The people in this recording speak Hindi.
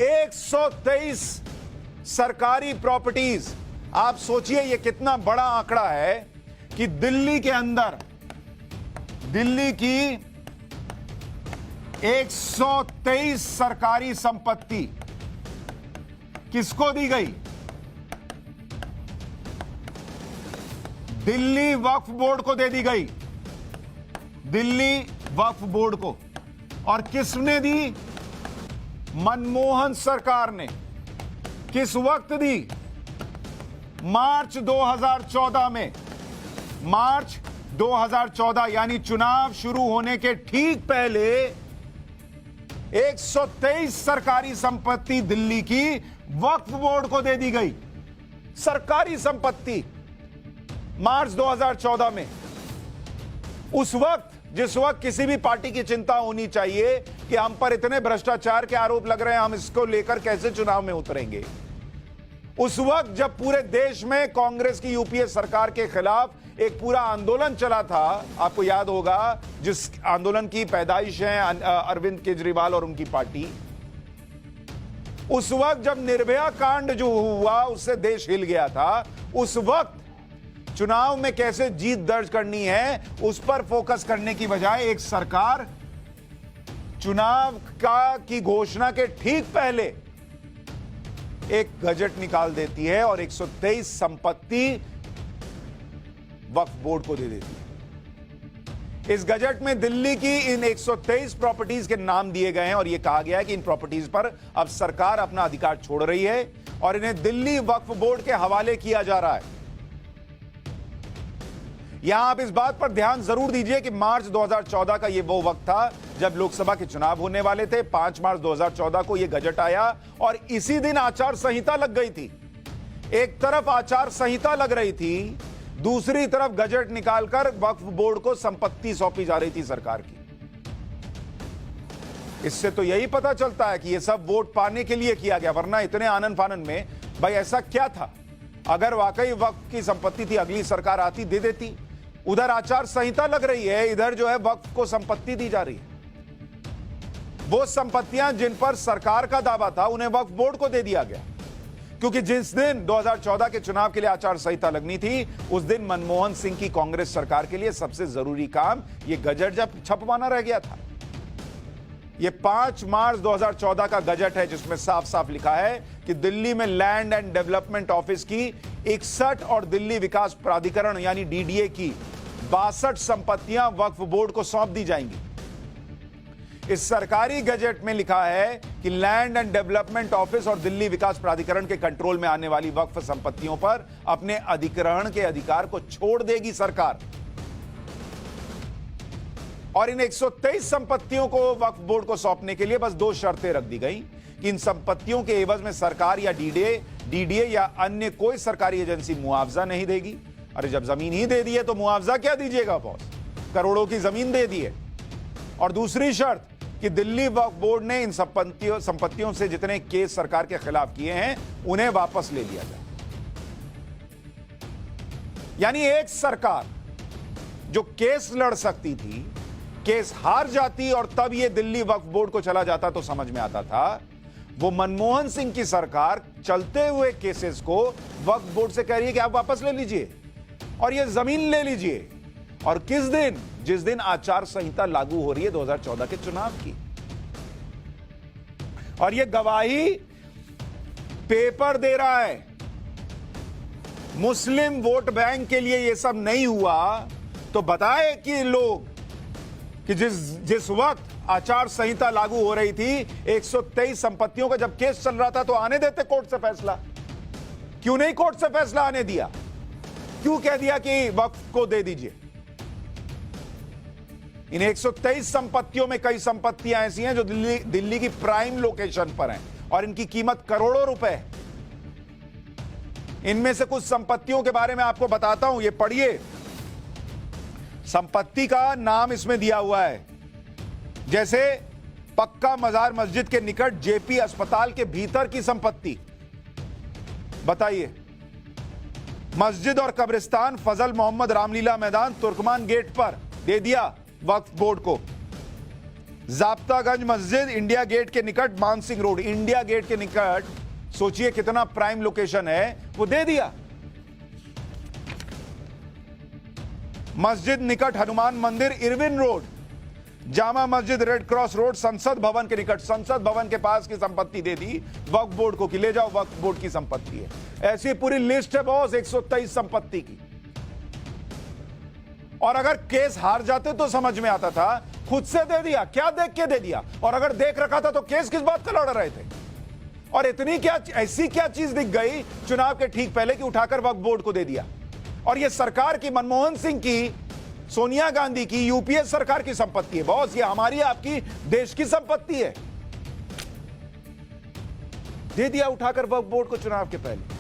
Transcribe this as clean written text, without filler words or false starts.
123 सरकारी प्रॉपर्टीज। आप सोचिए ये कितना बड़ा आंकड़ा है कि दिल्ली के अंदर दिल्ली की 123 सरकारी संपत्ति किसको दी गई? दिल्ली वक्फ बोर्ड को दे दी गई, दिल्ली वक्फ बोर्ड को। और किसने दी? मनमोहन सरकार ने। किस वक्त दी? मार्च 2014 में। मार्च 2014 यानी चुनाव शुरू होने के ठीक पहले 123 सरकारी संपत्ति दिल्ली की वक्फ बोर्ड को दे दी गई। सरकारी संपत्ति मार्च 2014 में। उस वक्त जिस वक्त किसी भी पार्टी की चिंता होनी चाहिए कि हम पर इतने भ्रष्टाचार के आरोप लग रहे हैं, हम इसको लेकर कैसे चुनाव में उतरेंगे। उस वक्त जब पूरे देश में कांग्रेस की यूपीए सरकार के खिलाफ एक पूरा आंदोलन चला था, आपको याद होगा, जिस आंदोलन की पैदाइश है अरविंद केजरीवाल और उनकी पार्टी। उस वक्त जब निर्भया कांड जो हुआ उससे देश हिल गया था, उस वक्त चुनाव में कैसे जीत दर्ज करनी है उस पर फोकस करने की बजाय एक सरकार चुनाव की घोषणा के ठीक पहले एक गजट निकाल देती है और 123 संपत्ति वक्फ बोर्ड को दे देती है। इस गजट में दिल्ली की इन 123 प्रॉपर्टीज के नाम दिए गए हैं और यह कहा गया है कि इन प्रॉपर्टीज पर अब सरकार अपना अधिकार छोड़ रही है और इन्हें दिल्ली वक्फ बोर्ड के हवाले किया जा रहा है। यहां आप इस बात पर ध्यान जरूर दीजिए कि मार्च 2014 का यह वो वक्त था जब लोकसभा के चुनाव होने वाले थे। 5 मार्च 2014 को यह गजट आया और इसी दिन आचार संहिता लग गई थी। एक तरफ आचार संहिता लग रही थी, दूसरी तरफ गजट निकालकर वक्फ बोर्ड को संपत्ति सौंपी जा रही थी सरकार की। इससे तो यही पता चलता है कि यह सब वोट पाने के लिए किया गया, वरना इतने आनन फानन में भाई ऐसा क्या था? अगर वाकई वक्फ की संपत्ति थी, अगली सरकार आती दे देती। उधर आचार संहिता लग रही है, इधर जो है वक्फ को संपत्ति दी जा रही है। वो संपत्तियां जिन पर सरकार का दावा था उन्हें वक्फ बोर्ड को दे दिया गया, क्योंकि जिस दिन 2014 के चुनाव के लिए आचार संहिता लगनी थी उस दिन मनमोहन सिंह की कांग्रेस सरकार के लिए सबसे जरूरी काम ये गजट जब छपवाना रह गया था। ये 5 मार्च 2014 का गजट है जिसमें साफ साफ लिखा है कि दिल्ली में लैंड एंड डेवलपमेंट ऑफिस की 61 और दिल्ली विकास प्राधिकरण यानी डीडीए की 62 संपत्तियां वक्फ बोर्ड को सौंप दी जाएंगी। इस सरकारी गजट में लिखा है कि लैंड एंड डेवलपमेंट ऑफिस और दिल्ली विकास प्राधिकरण के कंट्रोल में आने वाली वक्फ संपत्तियों पर अपने अधिग्रहण के अधिकार को छोड़ देगी सरकार। और इन 123 संपत्तियों को वक्फ बोर्ड को सौंपने के लिए बस 2 शर्तें रख दी गई कि इन संपत्तियों के एवज में सरकार या डीडीए या अन्य कोई सरकारी एजेंसी मुआवजा नहीं देगी। अरे जब जमीन ही दे दी है तो मुआवजा क्या दीजिएगा बॉस? करोड़ों की जमीन दे दी है। और दूसरी शर्त कि दिल्ली वक्फ बोर्ड ने इन संपत्तियों से जितने केस सरकार के खिलाफ किए हैं उन्हें वापस ले लिया जाए। यानी एक सरकार जो केस लड़ सकती थी, केस हार जाती और तब यह दिल्ली वक्फ बोर्ड को चला जाता तो समझ में आता था, वो मनमोहन सिंह की सरकार चलते हुए केसेस को वक्फ बोर्ड से कह रही है कि आप वापस ले लीजिए और ये जमीन ले लीजिए। और किस दिन? जिस दिन आचार संहिता लागू हो रही है 2014 के चुनाव की। और ये गवाही पेपर दे रहा है। मुस्लिम वोट बैंक के लिए ये सब नहीं हुआ तो बताए कि लोग कि जिस वक्त आचार संहिता लागू हो रही थी 123 संपत्तियों का जब केस चल रहा था तो आने देते कोर्ट से फैसला। क्यों नहीं कोर्ट से फैसला आने दिया? क्यों कह दिया कि वक्फ को दे दीजिए? इन 123 संपत्तियों में कई संपत्तियां ऐसी हैं जो दिल्ली की प्राइम लोकेशन पर हैं और इनकी कीमत करोड़ों रुपए है। इनमें से कुछ संपत्तियों के बारे में आपको बताता हूं, ये पढ़िए। संपत्ति का नाम इसमें दिया हुआ है, जैसे पक्का मजार मस्जिद के निकट जेपी अस्पताल के भीतर की संपत्ति। बताइए, मस्जिद और कब्रिस्तान फजल मोहम्मद रामलीला मैदान तुर्कमान गेट पर दे दिया वक्फ बोर्ड को। जाब्तागंज मस्जिद इंडिया गेट के निकट, मानसिंह रोड इंडिया गेट के निकट, सोचिए कितना प्राइम लोकेशन है, वो दे दिया। मस्जिद निकट हनुमान मंदिर Irwin road, Jama Masjid red cross road, संसद भवन के निकट, संसद भवन के पास की संपत्ति दे दी वक्फ बोर्ड को कि ले जाओ, वक्फ बोर्ड की संपत्ति है। ऐसी पूरी लिस्ट है बॉस 123 संपत्ति की। और अगर केस हार जाते तो समझ में आता था, खुद से दे दिया, क्या देख के दे दिया, और अगर देख रखा था तो केस किस बात का लड़ रहे थे। और इतनी क्या, ऐसी क्या चीज दिख गई चुनाव के ठीक पहले कि उठाकर वक्फ बोर्ड को दे दिया। और यह सरकार की, मनमोहन सिंह की, सोनिया गांधी की, यूपीए सरकार की संपत्ति है बॉस, ये हमारी आपकी देश की संपत्ति है। दे दिया उठाकर वक्फ बोर्ड को चुनाव के पहले।